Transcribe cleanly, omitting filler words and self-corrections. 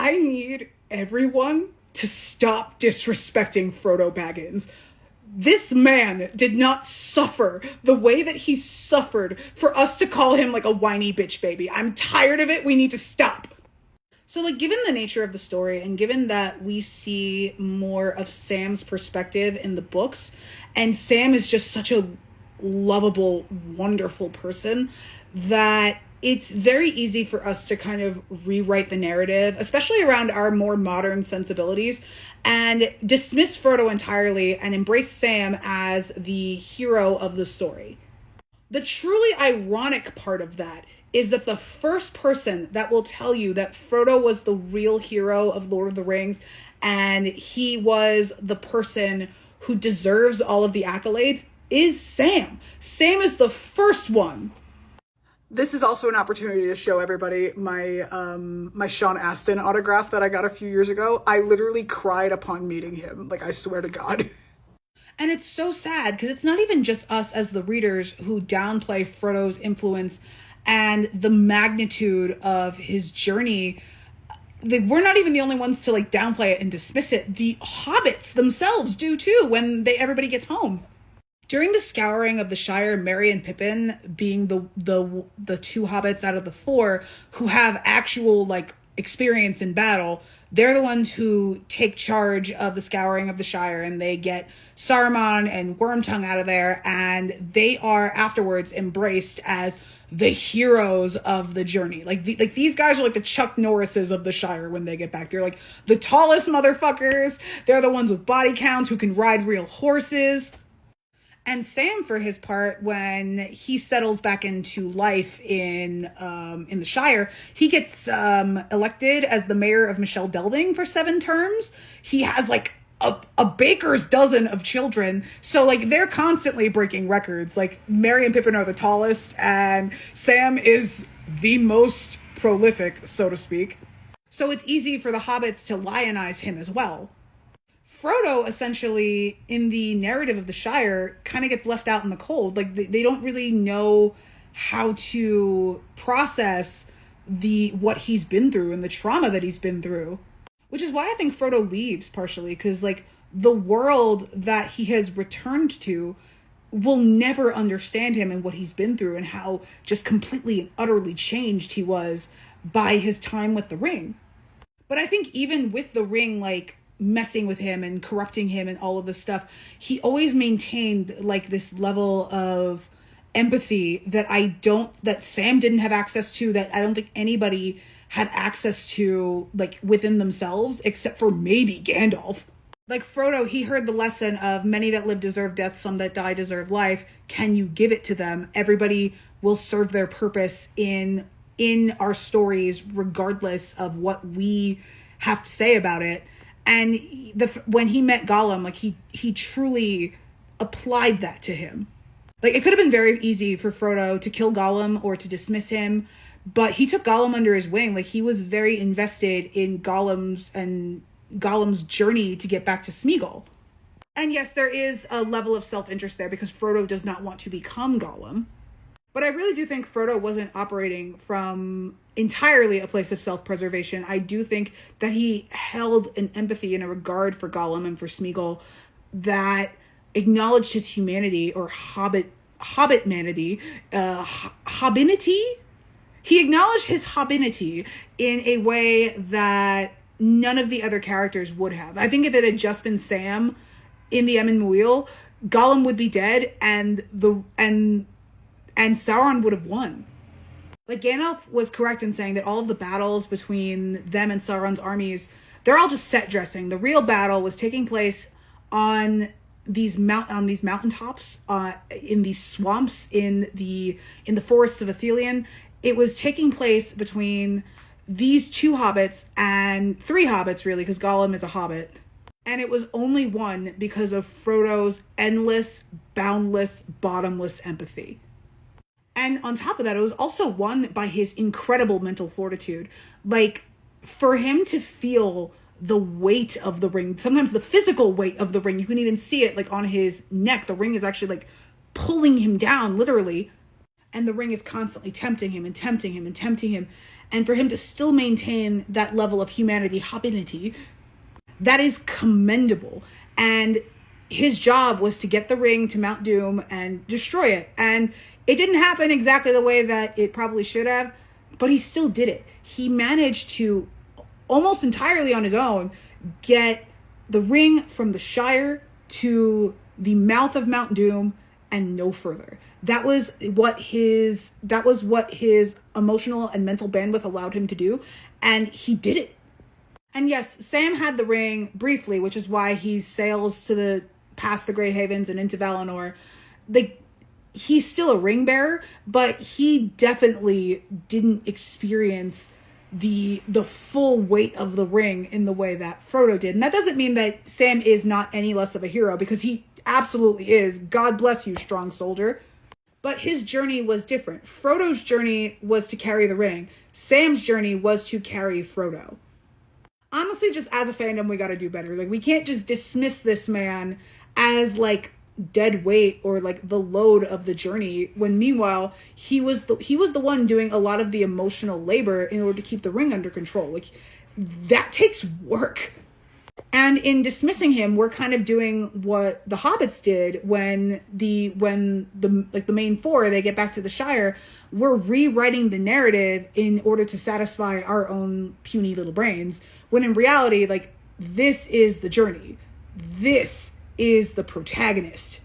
I need everyone to stop disrespecting Frodo Baggins. This man did not suffer the way that he suffered for us to call him like a whiny bitch baby. I'm tired of it. We need to stop. So, like, given the nature of the story and given that we see more of Sam's perspective in the books, and Sam is just such a lovable, wonderful person, that it's very easy for us to kind of rewrite the narrative, especially around our more modern sensibilities, and dismiss Frodo entirely and embrace Sam as the hero of the story. The truly ironic part of that is that the first person that will tell you that Frodo was the real hero of Lord of the Rings and he was the person who deserves all of the accolades is Sam. Sam is the first one. This is also an opportunity to show everybody my my Sean Astin autograph that I got a few years ago. I literally cried upon meeting him. Like, I swear to God. And it's so sad because it's not even just us as the readers who downplay Frodo's influence and the magnitude of his journey. We're not even the only ones to like downplay it and dismiss it. The hobbits themselves do too when everybody gets home. During the scouring of the Shire, Merry and Pippin being the two hobbits out of the four who have actual like experience in battle, they're the ones who take charge of the scouring of the Shire, and they get Saruman and Wormtongue out of there, and they are afterwards embraced as the heroes of the journey. Like these guys are like the Chuck Norrises of the Shire when they get back. They're like the tallest motherfuckers. They're the ones with body counts who can ride real horses. And Sam, for his part, when he settles back into life in the Shire, he gets elected as the mayor of Michelle Delding for 7 terms. He has like a baker's dozen of children. So like they're constantly breaking records. Like Merry and Pippin are the tallest, and Sam is the most prolific, so to speak. So it's easy for the hobbits to lionize him as well. Frodo, essentially, in the narrative of the Shire, kind of gets left out in the cold. Like, they don't really know how to process what he's been through and the trauma that he's been through. Which is why I think Frodo leaves, partially, because, like, the world that he has returned to will never understand him and what he's been through and how just completely and utterly changed he was by his time with the ring. But I think even with the ring, like, messing with him and corrupting him and all of this stuff, he always maintained like this level of empathy that Sam didn't have access to, that I don't think anybody had access to like within themselves except for maybe Gandalf. Like Frodo, he heard the lesson of many that live deserve death, some that die deserve life. Can you give it to them? Everybody will serve their purpose in our stories regardless of what we have to say about it. And when he met Gollum, like he truly applied that to him. Like it could have been very easy for Frodo to kill Gollum or to dismiss him, but he took Gollum under his wing. Like he was very invested in Gollum's journey to get back to Smeagol. And yes, there is a level of self-interest there because Frodo does not want to become Gollum. But I really do think Frodo wasn't operating from entirely a place of self-preservation. I do think that he held an empathy and a regard for Gollum and for Smeagol that acknowledged his humanity or hobbitmanity, hobbinity. He acknowledged his hobbinity in a way that none of the other characters would have. I think if it had just been Sam in the Emyn Muil, Gollum would be dead and Sauron would have won. Like, Gandalf was correct in saying that all of the battles between them and Sauron's armies, they're all just set dressing. The real battle was taking place on these mountaintops, in these swamps, in the forests of Ithilien. It was taking place between these 2 hobbits and 3 hobbits, really, because Gollum is a hobbit. And it was only won because of Frodo's endless, boundless, bottomless empathy. And on top of that, it was also won by his incredible mental fortitude. Like, for him to feel the weight of the ring, sometimes the physical weight of the ring, you can even see it like on his neck. The ring is actually like pulling him down, literally. And the ring is constantly tempting him and tempting him and tempting him. and for him to still maintain that level of humanity, that is commendable. And his job was to get the ring to Mount Doom and destroy it. And it didn't happen exactly the way that it probably should have, but he still did it. He managed to, almost entirely on his own, get the ring from the Shire to the mouth of Mount Doom and no further. That was what his emotional and mental bandwidth allowed him to do, and he did it. And yes, Sam had the ring briefly, which is why he sails to past the Grey Havens and into Valinor. He's still a ring bearer, but he definitely didn't experience the full weight of the ring in the way that Frodo did. And that doesn't mean that Sam is not any less of a hero, because he absolutely is. God bless you, strong soldier. But his journey was different. Frodo's journey was to carry the ring. Sam's journey was to carry Frodo. Honestly, just as a fandom, we got to do better. Like, we can't just dismiss this man as like dead weight or like the load of the journey, when meanwhile he was the one doing a lot of the emotional labor in order to keep the ring under control. Like, that takes work. And in dismissing him, we're kind of doing what the hobbits did when the main four, they get back to the Shire. We're rewriting the narrative in order to satisfy our own puny little brains, when in reality, like, this is the journey. This is the protagonist.